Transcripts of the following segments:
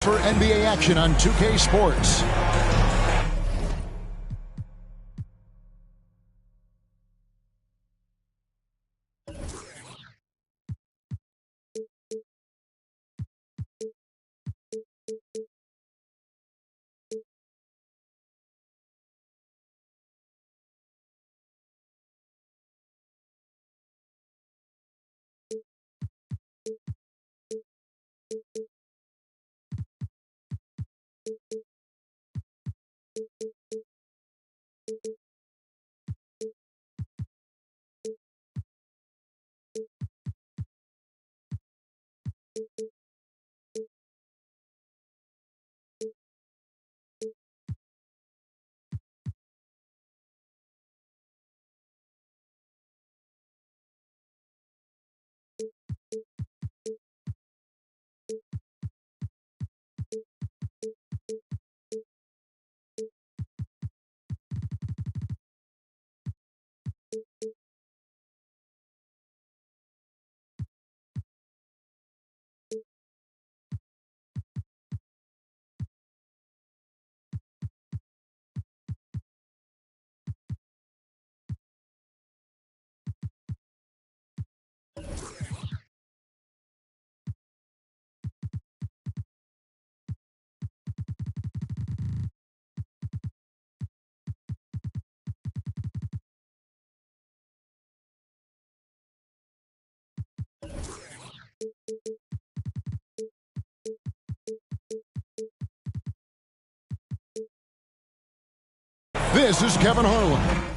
For NBA action on 2K Sports. This is Kevin Harlan.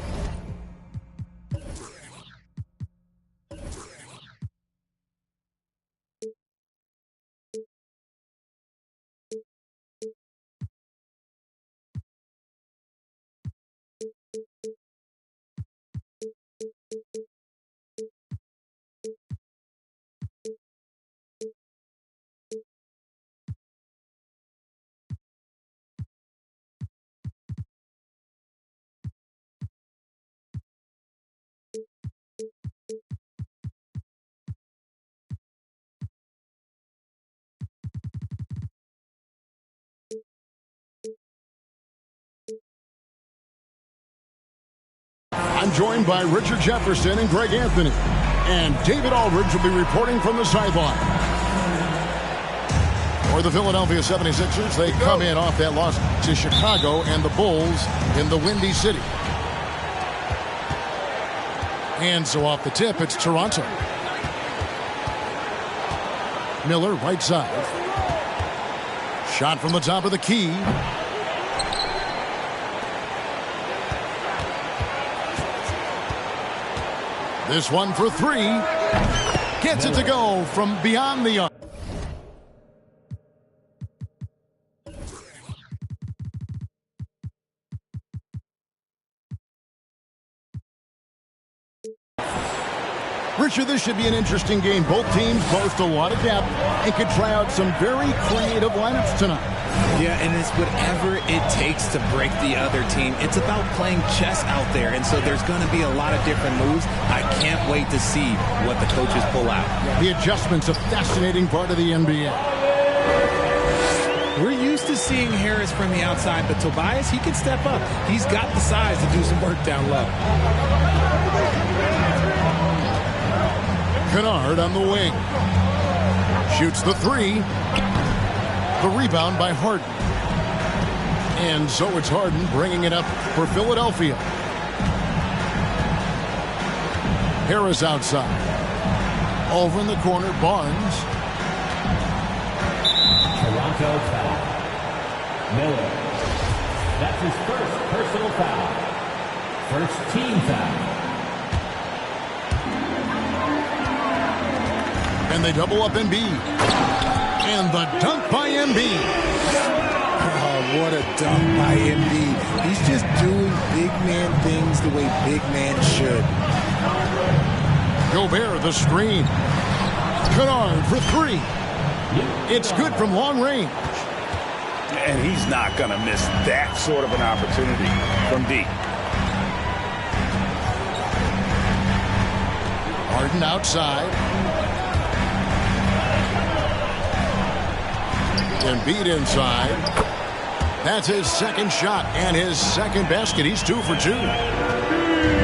I'm joined by Richard Jefferson and Greg Anthony. And David Aldridge will be reporting from the sideline. For the Philadelphia 76ers, they come in off that loss to Chicago and the Bulls in the Windy City. And so off the tip, it's Toronto. Miller, right side. Shot from the top of the key. This one for three. Gets it to go from beyond the arc. Richard, this should be an interesting game. Both teams boast a lot of depth and could try out some very creative lineups tonight. Yeah, and it's whatever it takes to break the other team. It's about playing chess out there, and so there's going to be a lot of different moves. I can't wait to see what the coaches pull out. The adjustment's a fascinating part of the NBA. We're used to seeing Harris from the outside, but Tobias, he can step up. He's got the size to do some work down low. Kennard on the wing. Shoots the three. The rebound by Harden. And so it's Harden bringing it up for Philadelphia. Harris outside. Over in the corner, Barnes. Toronto foul. Miller. That's his first personal foul. First team foul. And they double up Embiid. And the dunk by Embiid. Oh, what a dunk by Embiid. He's just doing big man things the way big man should. Gobert, the screen. Kennard for three. It's good from long range. And he's not going to miss that sort of an opportunity from deep. Harden outside. Embiid inside. That's his second shot and his second basket. He's 2 for 2.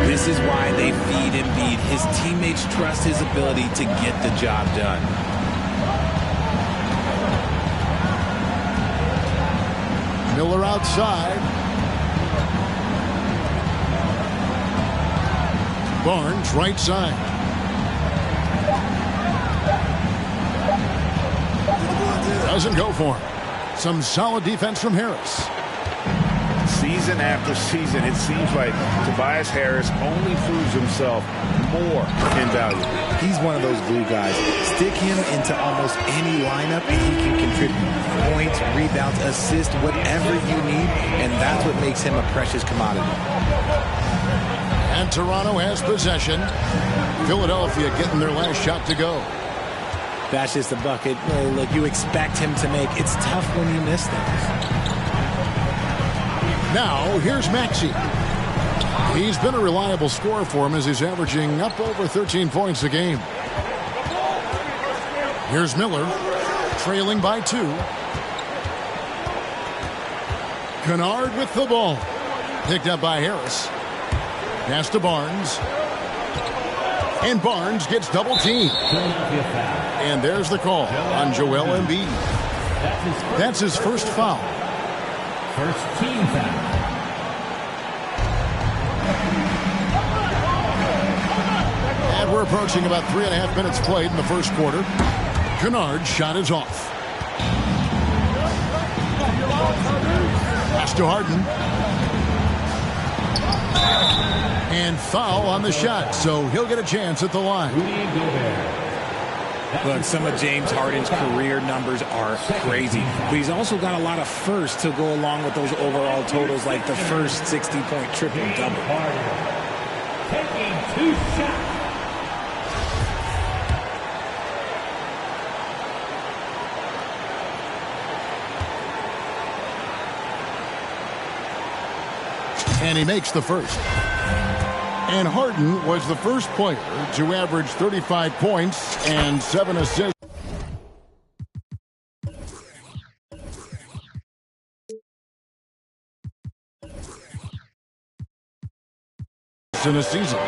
This is why they feed Embiid. His teammates trust his ability to get the job done. Miller outside. Barnes right side. Doesn't go for him. Some solid defense from Harris. Season after season, it seems like Tobias Harris only proves himself more invaluable. He's one of those glue guys. Stick him into almost any lineup and he can contribute points, rebounds, assists, whatever you need, and that's what makes him a precious commodity. And Toronto has possession. Philadelphia getting their last shot to go. That's just a bucket. Look, you expect him to make. It's tough when you miss things. Now, here's Maxey. He's been a reliable scorer for him as he's averaging up over 13 points a game. Here's Miller, trailing by 2. Kennard with the ball. Picked up by Harris. Pass to Barnes. And Barnes gets double teamed. And there's the call on Joel Embiid. That's his first foul. First team foul. And we're approaching about 3.5 minutes played in the first quarter. Kennard's shot is off. Pass to Harden. And foul on the shot, so he'll get a chance at the line. Look, some of James Harden's career numbers are crazy, but he's also got a lot of firsts to go along with those overall totals, like the first 60-point triple-double. Taking 2 shots. And he makes the first. And Harden was the first player to average 35 points and 7 assists in a season.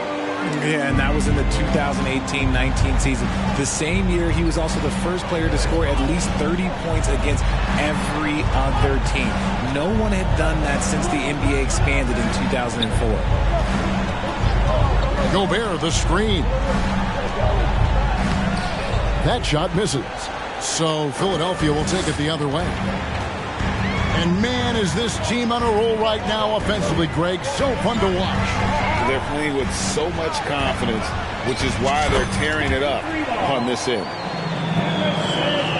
Yeah, and that was in the 2018-19 season. The same year, he was also the first player to score at least 30 points against every other team. No one had done that since the NBA expanded in 2004. Gobert, the screen. That shot misses. So Philadelphia will take it the other way. And man, is this team on a roll right now offensively, Greg. So fun to watch. They're playing with so much confidence, which is why they're tearing it up on this end.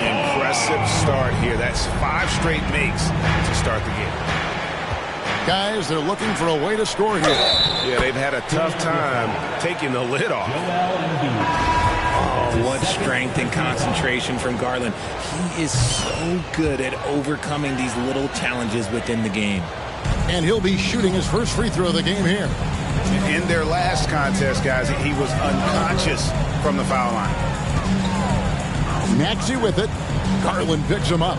Impressive start here. That's 5 straight makes to start the game. Guys, they're looking for a way to score here. Yeah, they've had a tough time taking the lid off. Oh, What strength and concentration from Garland. He is so good at overcoming these little challenges within the game. And he'll be shooting his first free throw of the game here. In their last contest, guys, he was unconscious from the foul line. Maxey with it. Garland picks him up.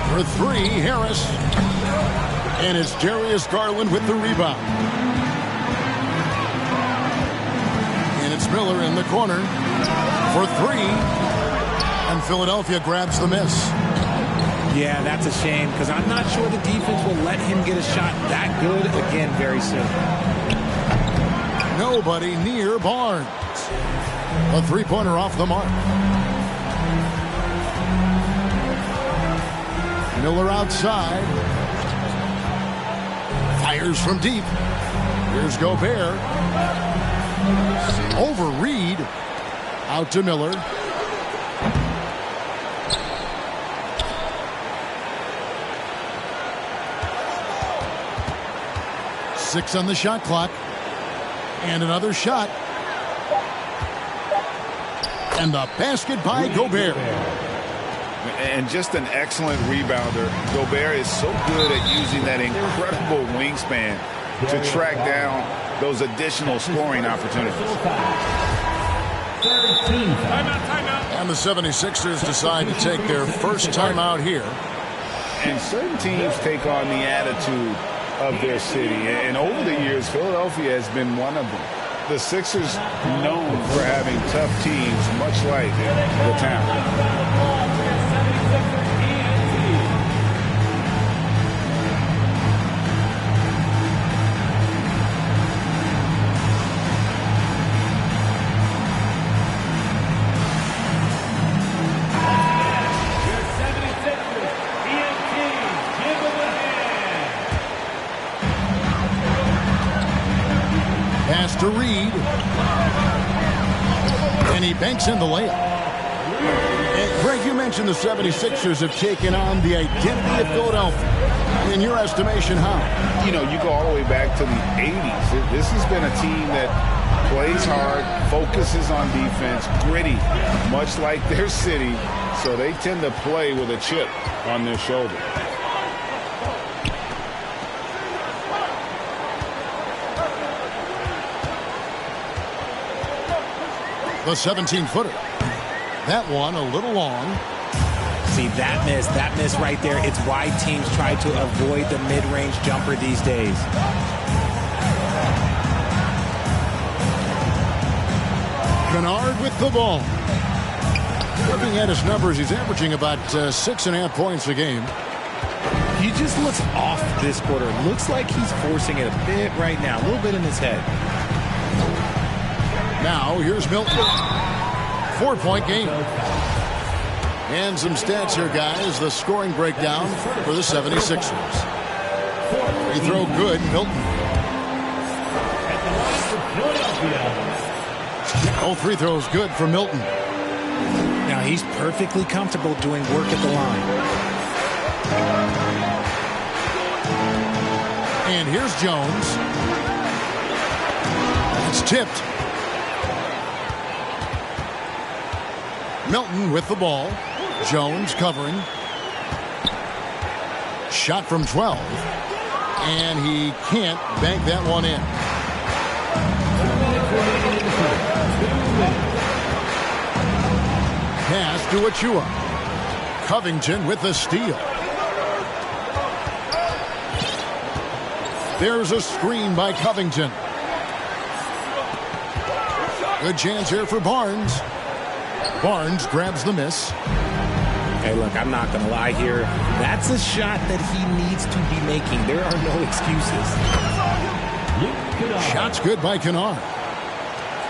For three, Harris. And it's Darius Garland with the rebound. And it's Miller in the corner for three. And Philadelphia grabs the miss. Yeah, that's a shame because I'm not sure the defense will let him get a shot that good again very soon. Nobody near Barnes. A three-pointer off the mark. Miller outside. Fires from deep. Here's Gobert. Over Reed. Out to Miller. Six on the shot clock. And another shot. And the basket by Gobert. And just an excellent rebounder. Gobert is so good at using that incredible wingspan to track down those additional scoring opportunities. And the 76ers decide to take their first timeout here. And certain teams take on the attitude of their city. And over the years, Philadelphia has been one of them. The Sixers known for having tough teams, much like the town. To Reed. And he banks in the layup. And Greg, you mentioned the 76ers have taken on the identity of Philadelphia. In your estimation, how? You know, you go all the way back to the 80s. This has been a team that plays hard, focuses on defense, gritty, much like their city. So they tend to play with a chip on their shoulder. The 17-footer. That one a little long. See, that miss right there, it's why teams try to avoid the mid-range jumper these days. Kennard with the ball. Looking at his numbers, he's averaging about 6.5 points a game. He just looks off this quarter. Looks like he's forcing it a bit right now, a little bit in his head. Now, here's Milton. 4-point game. And some stats here, guys. The scoring breakdown for the 76ers. Free throw good, Milton. All free throws good for Milton. Now, he's perfectly comfortable doing work at the line. And here's Jones. It's tipped. Milton with the ball. Jones covering. Shot from 12. And he can't bank that one in. Pass to Achua. Covington with the steal. There's a screen by Covington. Good chance here for Barnes. Barnes grabs the miss. Hey, look, I'm not going to lie here. That's a shot that he needs to be making. There are no excuses. Shot's good by Kennard.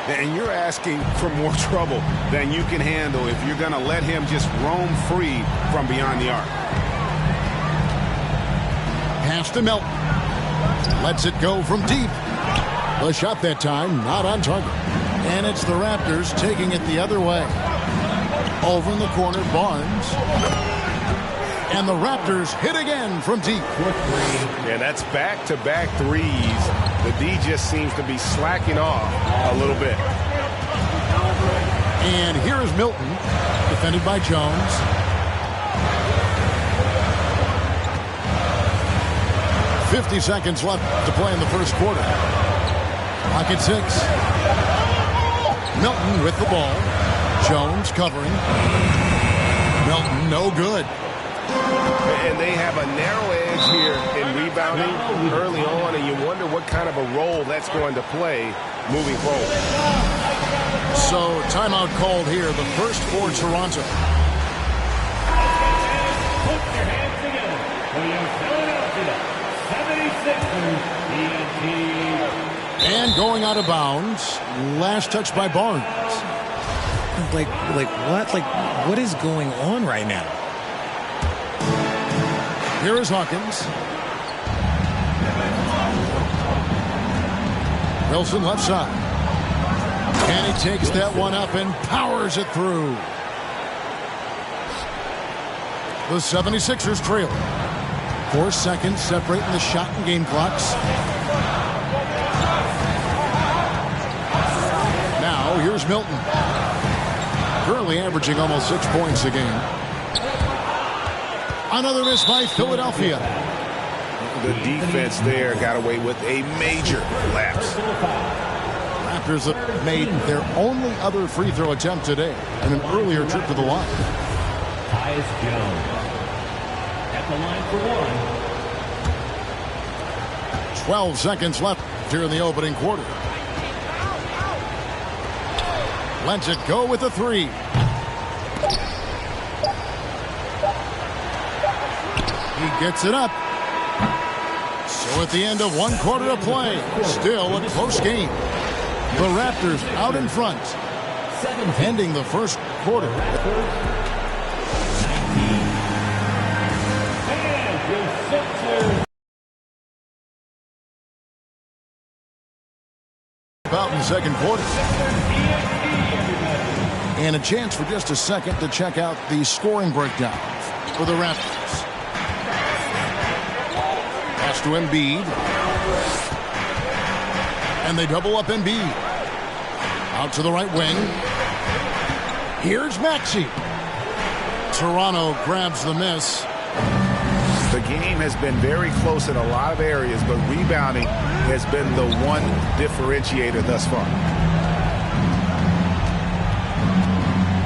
And you're asking for more trouble than you can handle if you're going to let him just roam free from beyond the arc. Pass to Milton. Lets it go from deep. The shot that time not on target. And it's the Raptors taking it the other way. Over in the corner, Barnes. And the Raptors hit again from deep. Yeah, that's back-to-back threes. The D just seems to be slacking off a little bit. And here is Milton, defended by Jones. .50 seconds left to play in the first quarter. Clock at 6. Milton with the ball. Jones covering. Milton, no good. And they have a narrow edge here in rebounding early on, and you wonder what kind of a role that's going to play moving forward. So, timeout called here, the first for Toronto. Put your hands together for your Philadelphia 76ers TNT. And going out of bounds, last touch by Barnes. Like what? Like, what is going on right now? Here is Hawkins. Wilson left side. And he takes that one up and powers it through. The 76ers trail. 4 seconds separating the shot and game clocks. Now here's Milton. Currently averaging almost 6 points a game. Another miss by Philadelphia. The defense there got away with a major lapse. Raptors have made their only other free throw attempt today in an earlier trip to the line. Tyus Jones at the line for 1. 12 seconds left here in the opening quarter. Lets it go with a 3. He gets it up. So at the end of 1 quarter of play, still a close game. The Raptors out in front, ending the first quarter. About in the second quarter. And a chance for just a second to check out the scoring breakdown for the Raptors. Pass to Embiid. And they double up Embiid. Out to the right wing. Here's Maxey. Toronto grabs the miss. The game has been very close in a lot of areas, but rebounding has been the one differentiator thus far.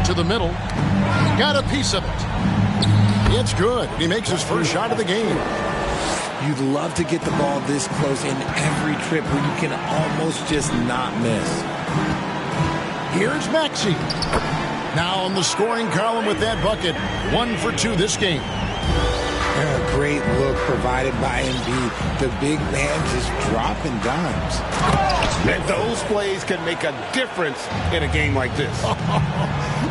To the middle. Got a piece of it. It's good. He makes his first shot of the game. You'd love to get the ball this close in every trip where you can almost just not miss. Here's Maxey. Now on the scoring column with that bucket. 1 for 2 this game. A great look provided by Embiid. The big man just dropping dimes. And those plays can make a difference in a game like this.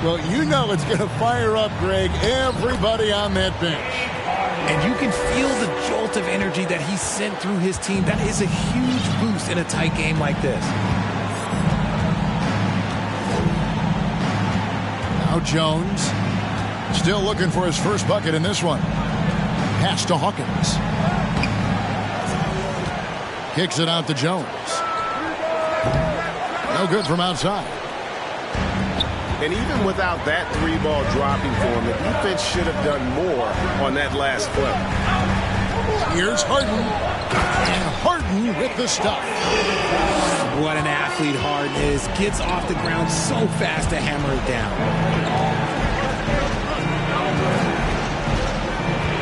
Well, you know it's going to fire up, Greg, everybody on that bench. And you can feel the jolt of energy that he sent through his team. That is a huge boost in a tight game like this. Now Jones still looking for his first bucket in this one. Pass to Hawkins. Kicks it out to Jones. No good from outside. And even without that 3-ball dropping for him, the defense should have done more on that last play. Here's Harden. And Harden with the stuff. What an athlete Harden is. Gets off the ground so fast to hammer it down.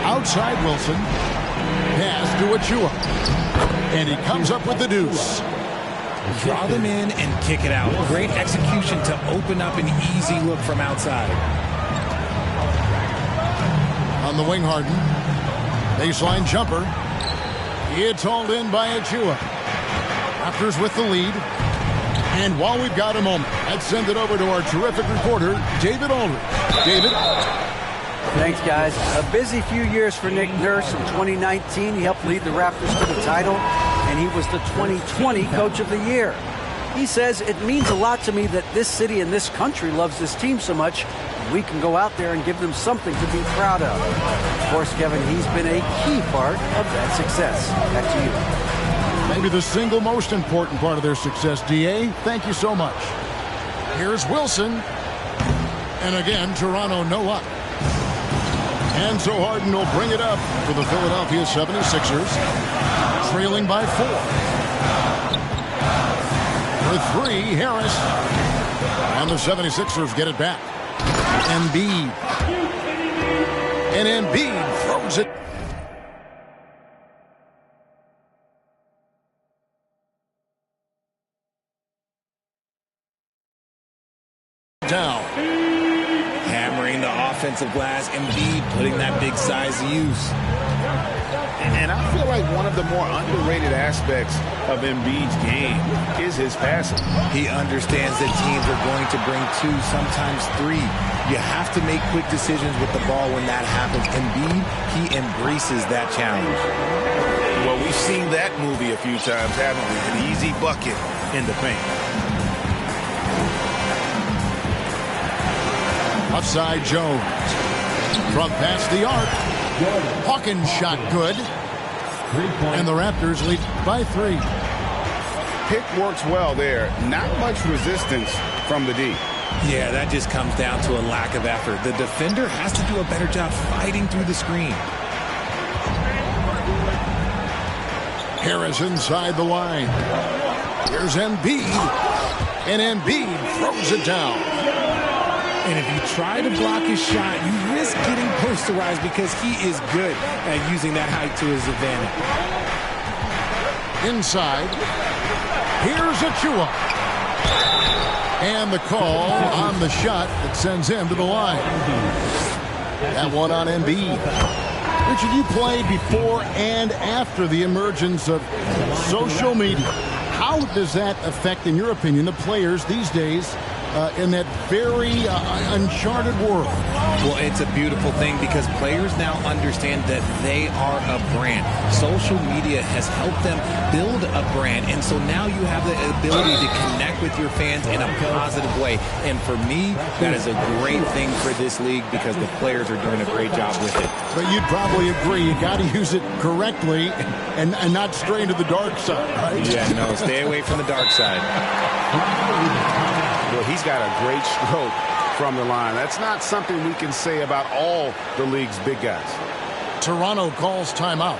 Outside Wilson. Pass to Achua. And he comes up with the deuce. Draw them in and kick it out. Great execution to open up an easy look from outside. On the wing, Harden. Baseline jumper. It's hauled in by Achua. Raptors with the lead. And while we've got a moment, let's send it over to our terrific reporter, David Aldridge. David? Thanks, guys. A busy few years for Nick Nurse. In 2019, he helped lead the Raptors to the title, and he was the 2020 Coach of the Year. He says, it means a lot to me that this city and this country loves this team so much, and we can go out there and give them something to be proud of. Of course, Kevin, he's been a key part of that success. Back to you. Maybe the single most important part of their success, D.A. Thank you so much. Here's Wilson. And again, Toronto no up. And so Harden will bring it up for the Philadelphia 76ers, trailing by 4. For 3, Harris. And the 76ers get it back. Embiid. And Embiid throws it. Down. Hammering the offensive glass. Embiid putting that big size to use. And I feel like one of the more underrated aspects of Embiid's game is his passing. He understands that teams are going to bring 2, sometimes 3. You have to make quick decisions with the ball when that happens. Embiid, he embraces that challenge. Well, we've seen that movie a few times, haven't we? An easy bucket in the paint. Upside Jones. From past the arc. Hawkins shot good. And the Raptors lead by 3. Pick works well there. Not much resistance from the D. Yeah, that just comes down to a lack of effort. The defender has to do a better job fighting through the screen. Harris inside the line. Here's Embiid. And Embiid throws it down. And if you try to block his shot, you risk getting posterized because he is good at using that height to his advantage. Inside. Here's Achua. And the call on the shot that sends him to the line. That one on Embiid. Richard, you played before and after the emergence of social media. How does that affect, in your opinion, the players these days in that very uncharted world? Well, it's a beautiful thing because players now understand that they are a brand. Social media has helped them build a brand, and so now you have the ability to connect with your fans in a positive way. And for me, that is a great thing for this league because the players are doing a great job with it. But you'd probably agree you got to use it correctly and not stray into the dark side, right? Yeah, no, stay away from the dark side. Well, he's got a great stroke from the line. That's not something we can say about all the league's big guys. Toronto calls timeout.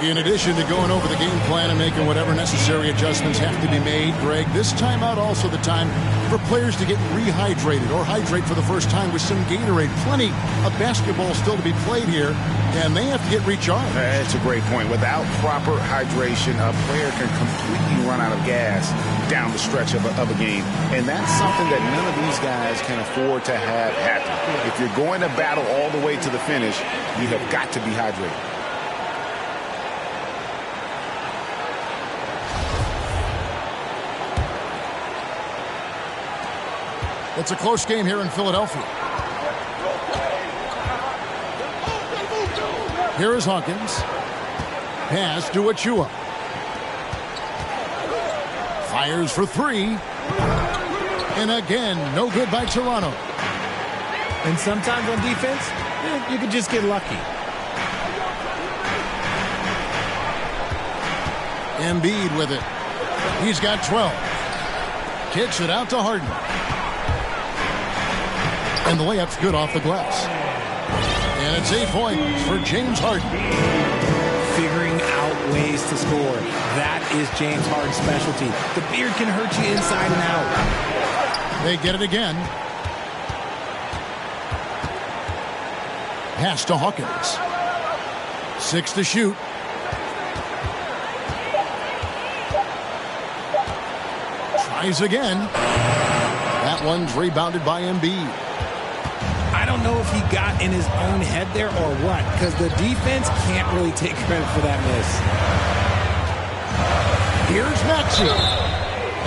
In addition to going over the game plan and making whatever necessary adjustments have to be made, Greg, this timeout also the time for players to get rehydrated or hydrate for the first time with some Gatorade. Plenty of basketball still to be played here, and they have to get recharged. That's a great point. Without proper hydration, a player can completely run out of gas down the stretch of a game. And that's something that none of these guys can afford to have happen. If you're going to battle all the way to the finish, you have got to be hydrated. It's a close game here in Philadelphia. Here is Hawkins. Pass to Achua. Fires for 3. And again, no good by Toronto. And sometimes on defense, you could just get lucky. Embiid with it. He's got 12. Kicks it out to Harden. And the layup's good off the glass. And it's 8 points for James Harden. Figuring out ways to score. That is James Harden's specialty. The beard can hurt you inside and out. They get it again. Pass to Hawkins. 6 to shoot. Tries again. That one's rebounded by Embiid. I don't know if he got in his own head there or what, because the defense can't really take credit for that miss. Here's Maxey.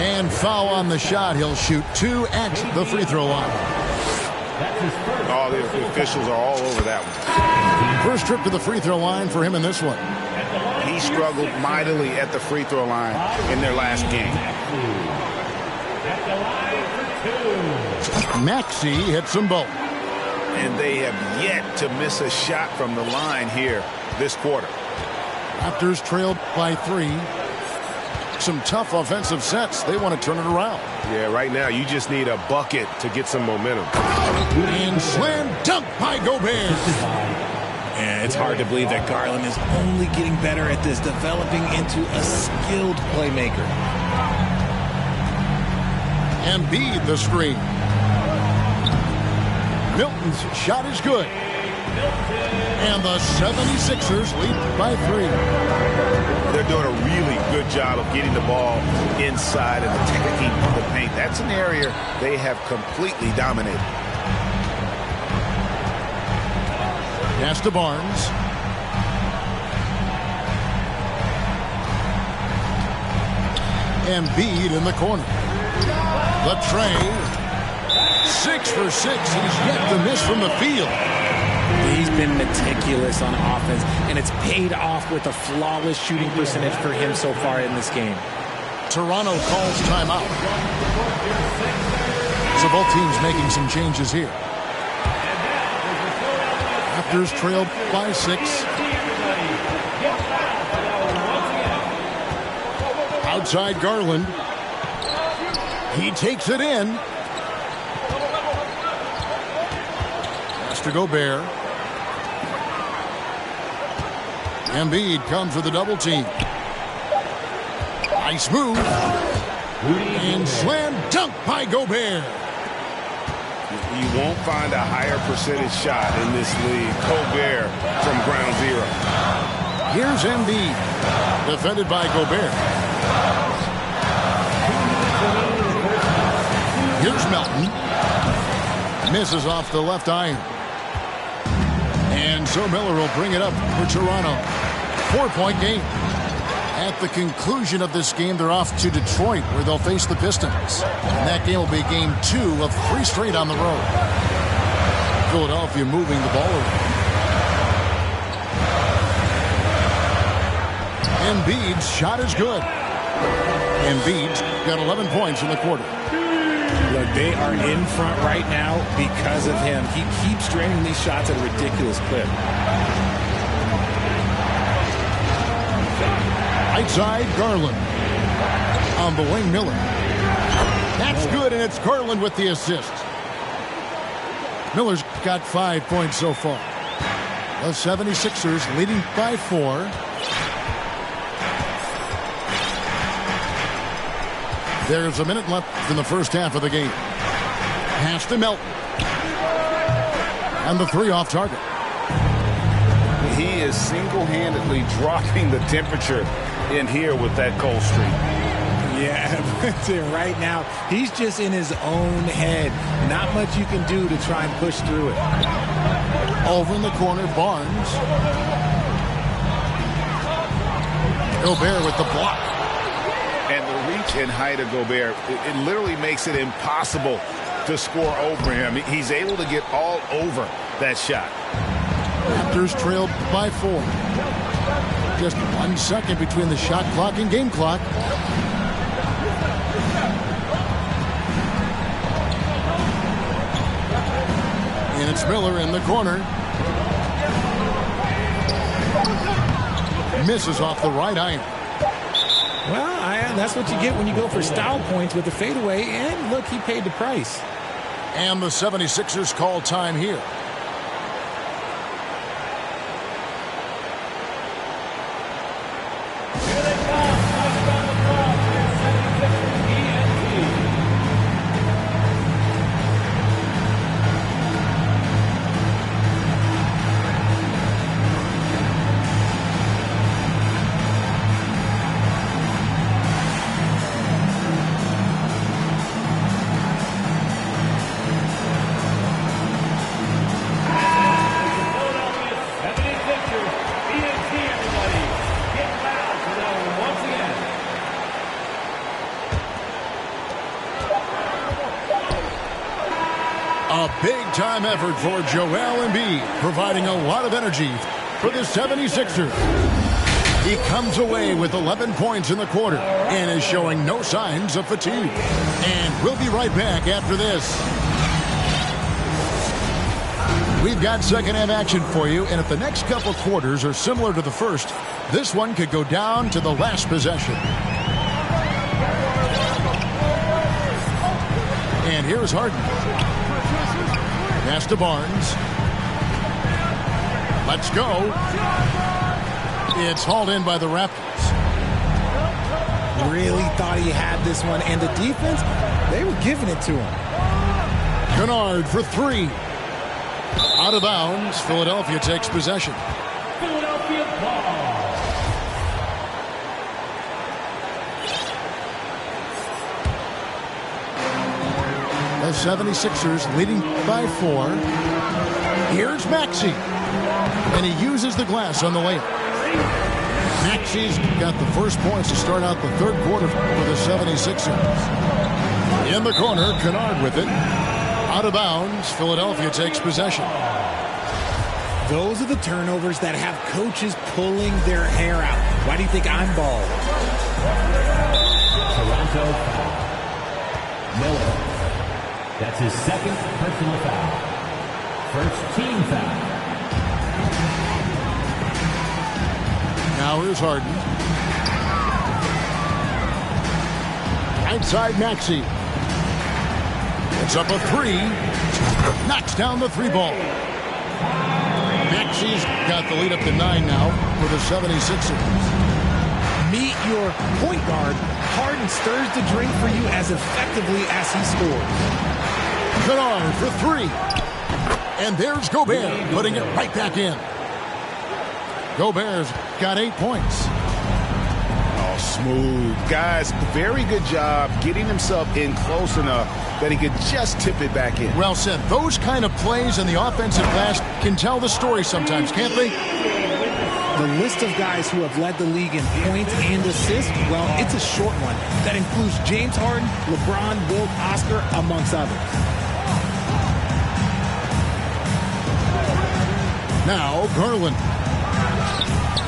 And foul on the shot. He'll shoot 2 at the free throw line. Oh, the officials are all over that one. First trip to the free throw line for him in this one. He struggled mightily at the free throw line in their last game. Maxey hits them both. And they have yet to miss a shot from the line here this quarter. Raptors trailed by 3. some tough offensive sets. They want to turn it around. Yeah, right now you just need a bucket to get some momentum. And slam dunk by Gobert. And it's hard to believe that Garland is only getting better at this, developing into a skilled playmaker. Embiid the screen. Milton's shot is good. And the 76ers lead by 3. They're doing a really good job of getting the ball inside and attacking the paint. That's an area they have completely dominated. Pass to Barnes. Embiid in the corner. The tray. 6 for 6. He's yet to miss from the field. He's been meticulous on offense, and it's paid off with a flawless shooting percentage for him so far in this game. Toronto calls timeout. So both teams making some changes here. Raptors trailed by 6. Outside Garland. He takes it in. Pass to Gobert. Embiid comes with a double team. Nice move. And slam dunk by Gobert. You won't find a higher percentage shot in this league. Gobert from ground zero. Here's Embiid. Defended by Gobert. Here's Melton. Misses off the left iron. And so Miller will bring it up for Toronto. 4-point game. At the conclusion of this game, they're off to Detroit, where they'll face the Pistons. And that game will be game 2 of 3 straight on the road. Philadelphia moving the ball around. Embiid's shot is good. Embiid's got 11 points in the quarter. Look, they are in front right now because of him. He keeps draining these shots at a ridiculous clip. Right side, Garland. On the wing, Miller. That's good, and it's Garland with the assist. Miller's got 5 points so far. The 76ers leading by 4. There's a minute left in the first half of the game. Pass to Melton. And the 3 off target. He is single-handedly dropping the temperature in here with that cold streak. Yeah, right now, he's just in his own head. Not much you can do to try and push through it. Over in the corner, Barnes. Gobert with the block. And the reach and height of Gobert, it literally makes it impossible to score over him. He's able to get all over that shot. Raptors trailed by 4. Just 1 second between the shot clock and game clock. And it's Miller in the corner. Misses off the right iron. Well, that's what you get when you go for style points with the fadeaway. And look, he paid the price. And the 76ers call time here. A big-time effort for Joel Embiid, providing a lot of energy for the 76ers. He comes away with 11 points in the quarter and is showing no signs of fatigue. And we'll be right back after this. We've got second-half action for you, and if the next couple quarters are similar to the first, this one could go down to the last possession. And here's Harden. Pass to Barnes. Let's go. It's hauled in by the Raptors. Really thought he had this one, and the defense, they were giving it to him. Kennard for three. Out of bounds. Philadelphia takes possession. Philadelphia ball. The 76ers leading by 4. Here's Maxey. And he uses the glass on the layup. Maxey's got the first points to start out the third quarter for the 76ers. In the corner, Kennard with it. Out of bounds, Philadelphia takes possession. Those are the turnovers that have coaches pulling their hair out. Why do you think I'm bald? Toronto foul. Miller. That's his second personal foul. First team foul. Now here's Harden. Outside Maxey. It's up a three. Knocks down the three ball. Maxey's got the lead up to 9 now for the 76ers. Meet your point guard. Harden stirs the drink for you as effectively as he scores. Kennard for three. And there's Gobert putting it right back in. Gobert's got 8 points. Oh, smooth. Guys, very good job getting himself in close enough that he could just tip it back in. Well said. Those kind of plays in the offensive glass can tell the story sometimes, can't they? The list of guys who have led the league in points and assists, well, it's a short one. That includes James Harden, LeBron, Wilt, Oscar, amongst others. Now, Garland.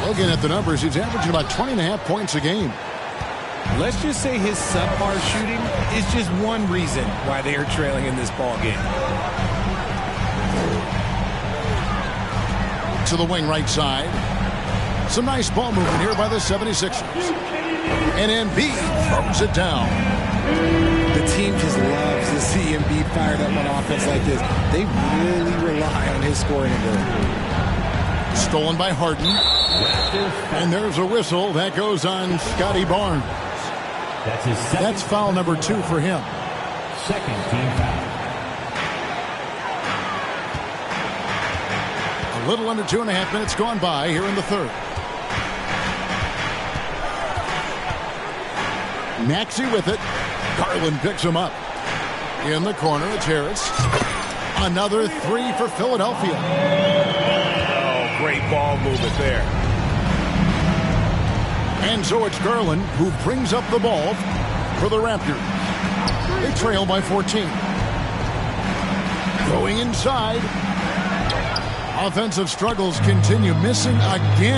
Looking at the numbers, he's averaging about 20.5 points a game. Let's just say his subpar shooting is just one reason why they are trailing in this ball game. To the wing right side. Some nice ball movement here by the 76ers. And Embiid throws it down. The team just loves to see Embiid fired up on offense like this. They really rely on his scoring ability. Stolen by Harden. And there's a whistle that goes on Scotty Barnes. That's foul number 2 for him. Second team foul. A little under 2.5 minutes gone by here in the third. Maxey with it. Garland picks him up. In the corner, it's Harris. Another 3 for Philadelphia. Oh, great ball movement there. And so it's Garland who brings up the ball for the Raptors. They trail by 14. Going inside. Offensive struggles continue, missing again.